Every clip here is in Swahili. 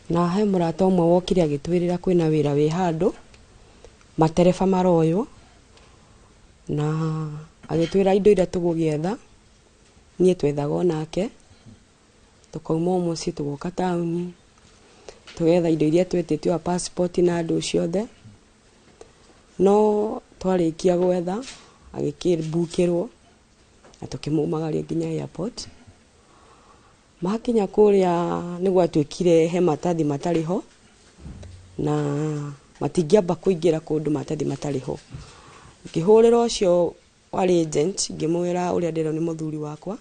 na he murata umwe wokire agitwirira kwina wira wi handu matereba maroyo na agitwira indo ira tugugietha nie twethaga nake tukauma muci tugoka tauni tugetha indo iria twetitio passport na andu ciothe no twarikia gwetha agikibukirwo na tukimumagaria nginya airport makinya kuria ni gwatwikire he matathi matariho na matingiamba kuingira kundu matathi matariho ngihurira ucio wari agent ngimwira uria ndero ni muthuri wakwa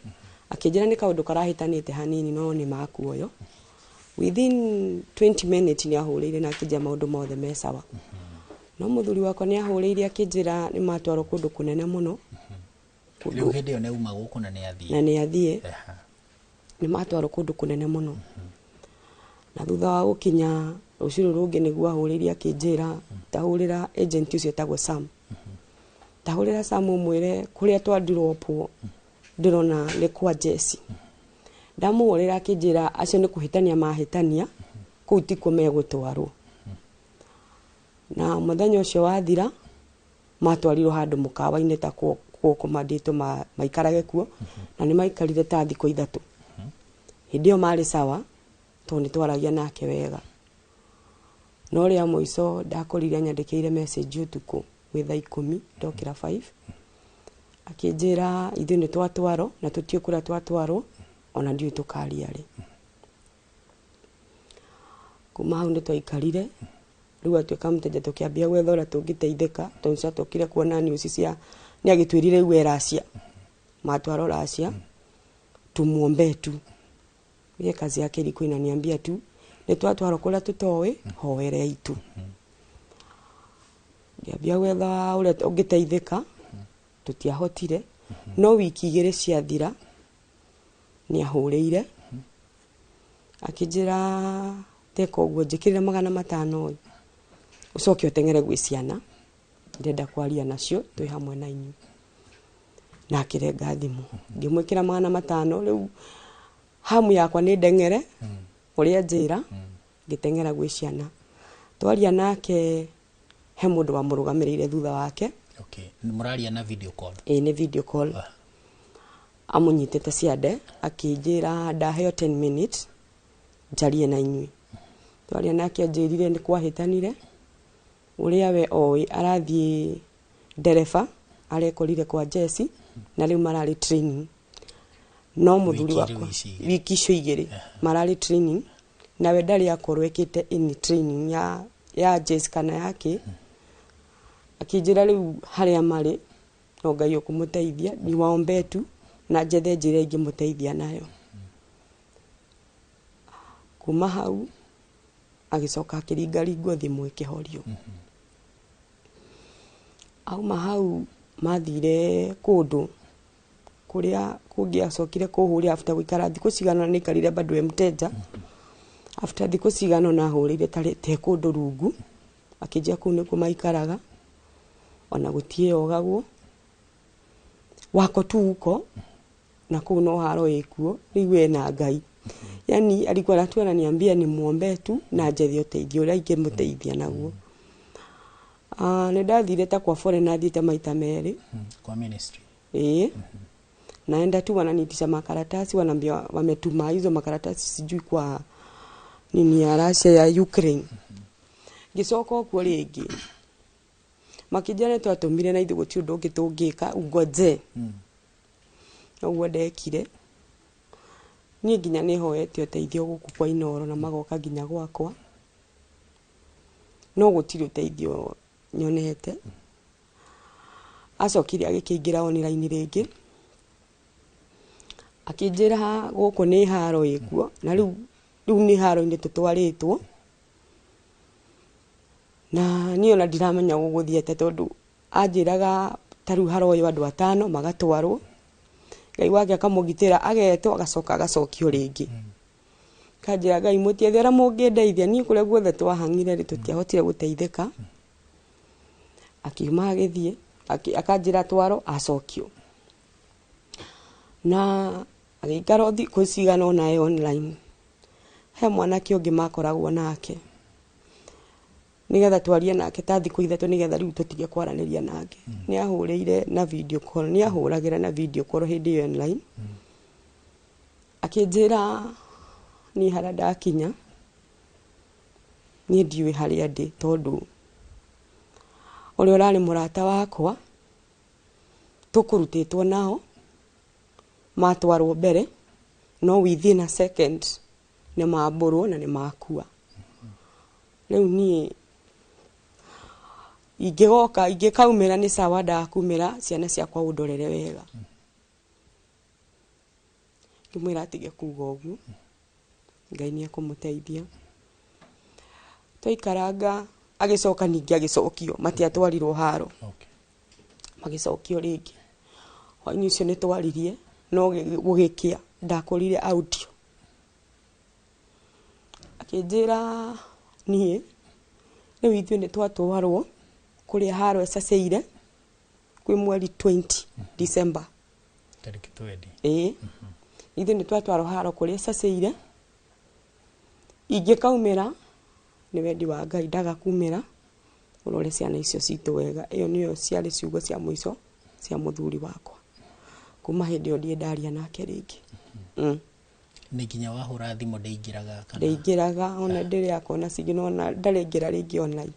akijira ni kaundu karahitanite hanini no ni makuoyo within 20 minutes ni ahurire na akija maundu mothe mesawa no muthuri wakwa ni ahurire akijira ni matwaro kundu kunene muno riu hindi yo ne uma guku na ni athie ni matwaro kundu kunene muno na thutha wa gukinya ruciru rungi niguo ahurire akijira tahurira agent ucio tagwo Sam tahurira Sam umwire kuria twandirwopo ndirona ni kwa Jesse ndamuhurira akijira acio ni kuhitania mahitania kuu tiko megutwarwo na muthenya ucio wathira matwarirwo handu mukawa-ini ta kukomanditwo maikarage kuo na ni maikarire ta thiko ithatu hindi yo mari sawa to ni twaragia nake wega no ria muico ndakorire nyandikire message utuku witha 10 ndokira 5 akijira ithu ni twatwaro na tutio kura twatwaro ona ndio tukaria ri kuma hau ni twaikarire riu atweka mteja tukiambia gwethora tungiteithika tonca tukire kuona news cia ni agitwirire weracia matwaro racia tumuombe tu ye kazi yake ilikuwa inaniambia tu ni twatwaro kula tutowe hoere itu ngiambia gwetha uria ungiteithika tutiahotire no wiki igire ciathira ni ahurire akijira teko uguo njikirire 500 ucoke utengere gwi ciana ndenda kwaria nacio twi hamwe na inyu na akirenga thimu ngimwikira 500 riu hamu yakwa ni ndengere uria njira ngitengera gwi ciana twaria nake he mundu wa murugamirire thutha wake okay muraria na video call ni video call amunyitete ciande akijira ndaheo 10 minutes njarie na inyui twaria nake anjirire ni kwahitanire uria we oi arathie nderefa arekorire kwa Jesse na riu marari training no muthuri wakwa wiki icio igiri marari training na we ndari akorwekite in training ya Jesse kana yake akijira riu haria mari no Ngai ukumuteithia ni waombe tu na jethe njira ingi muteithia nayo kuma hau agicoka akiringaringwo thimu ikihorio au mahau mathire kundu kuria kungiacokire kuhuria after guikara thiku cigana ni karire bado mteja after thiku cigana na hurire te kundu rungu akijia kuu niku maikaraga ona gutie ogagwo wako tu uko na kuu no haro ikuo riwe na Ngai yani alikuwa anatu ananiambia ni muombe tu na njethi uteithio uria ingimuteithia naguo ne ndathire ta kwa foreign athite maita meri kwa ministry naenda tu wananitisha makaratasi wanambia wametuma hizo makaratasi sijui kwa nini ya Russia ya Ukraine gicoka kwa ringi makijane twatumire na ithu guti undu ngitungika ugoje uguo ndekire nie nginya ni hoete uteithio guku kwa Inoro na magoka nginya gwakwa no gutiri uteithio nyonete acokire agikingira online ringi akijira guku ni haro ikuo na riu ni haro inde tutwaritwo na ni ona ndiramenya guguthiete tondu anjiraga taru haro yo andu 5 magatwarwo Ngai wake akamugitira agetwo agacoka agacokio ringi kanjira Ngai mutiethera mungindeithia ni kuria guothe twahangire ri tutiahotire guteithika akiuma agithie akanjira twaro acokio na agikara thiku cigana nae online he mwanake ũngĩ makoragwo nake nigetha twarie nake ta thikũ ithatũ nigetha rĩu tũtige kwaranĩria nake nĩ ahũrĩire na video call nĩ ahũragĩra na video call hĩndĩ ĩyo online akĩnjĩra niĩ harĩa ndakinya niĩ ndiũĩ harĩa ndĩ tondũ ũrĩa ũrarĩ mũrata wakwa tũkũrutĩtwo nao matwarwo mbere no within a second nĩ mambũrwo na nĩ makua rĩu niĩ ingĩkaumĩra nĩ sawa ndakumĩra ciana ciakwa ũndorere wega ngĩmwĩra atige kuga ũguo Ngai nĩ ekũmũteithia twaikaranga agĩcoka ningĩ agĩcokio matiatwarirwo haro magĩcokio rĩngĩ hwainĩ ũcio nĩ twaririe no gũgĩkĩa ndakũrire audio akĩnjĩra niĩ rĩu ithuĩ nĩ twatwarwo kũrĩa haro ecaceire kwĩ mweri 20 December tariki 20 ithuĩ nĩ twatwarwo haro kũrĩa ecaceire ingĩkaumĩra nĩ wendi wa Ngai ndagakumĩra ũrore ciana icio citũ wega ĩyo nĩyo ciarĩ ciugo cia mũico cia mũthuri wakwa kuma hĩndĩ ĩyo ndiĩ ndaria nake rĩngĩ nĩ nginya wahũra thimũ ndĩingĩraga kana ndĩingĩraga ona ndĩrĩ akona cigino ona ndarĩngĩra rĩngĩ online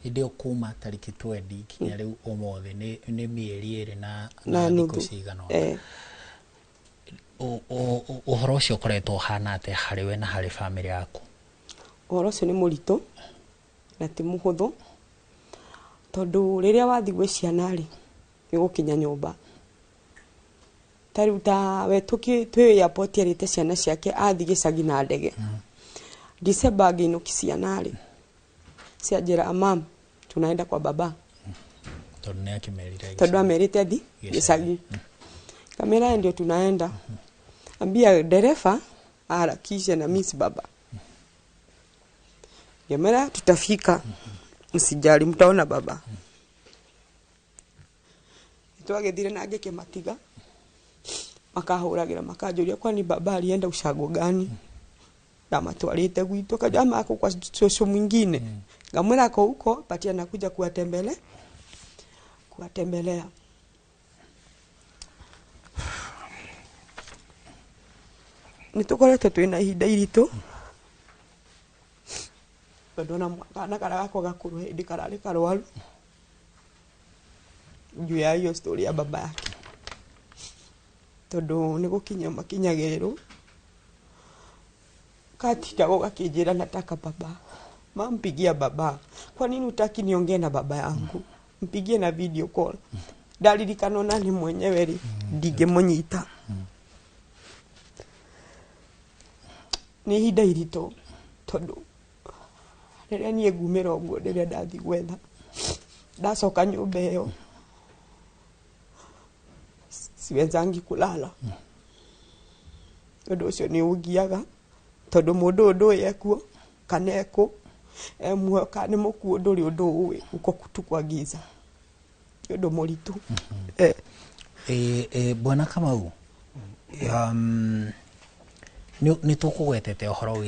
hĩndĩ ĩyo kuma tariki 20 nginya rĩu ũmũthĩ nĩ mĩeri ĩrĩ na thikũ cigana ũhoro ũcio ũkoretwo ũhana atĩa harĩ we na harĩ bamĩrĩ yaku ũhoro ũcio nĩ mũritũ na ti mũhũthũ tondũ rĩrĩa wathiĩ gwĩ ciana rĩ nĩ gũkinya nyũmba tarĩu ta we twĩ airport erĩte ciana ciake athiĩ gĩcagi na ndege December ngĩinũki ciana rĩ cianjĩra mam tunaenda kwa baba tondũ nĩ akĩmerire tondũ amerite athi gĩcagi kamera ndio tunaenda ambia dereva harakishe na miss baba Yamera tutafika msijali mtaona baba twagethire na ngeke matiga makahuragira makanjuria kwani baba alienda ushago gani na matwarite gwitũ kajama ako kwa shosho mwingine ngamwera ako huko patia nakuja kuwatembelea nitukorete twina ihinda iritũ ndona mwana karagako gakuru hĩndĩ kararĩ karwaru juu ya hiyo story ya baba yake tondũ nĩ gũkinya makinyagĩrĩrwo katitago gakĩnjĩra nataka baba mampigia baba kwa nini utaki niongee na baba yangu mpigie na video call ndaririkana na ni mwenyewe ri ndingĩmũnyita nĩ ihinda iritũ tondũ rĩrĩa niĩ ngumĩra ũguo rĩrĩa ndathi gwetha ndacoka nyũmba ĩyo siwezangi kulala tondũ ũcio nĩ ũngiaga tondũ mũndũ ũndũ ekuo kana eko muoyo kana mũkuo ndũrĩ ũndũ ũĩ uko kutu kwa giza ũndũ mũritũ Bwana Kamau nĩ tũkũgwetete ũhoro wĩ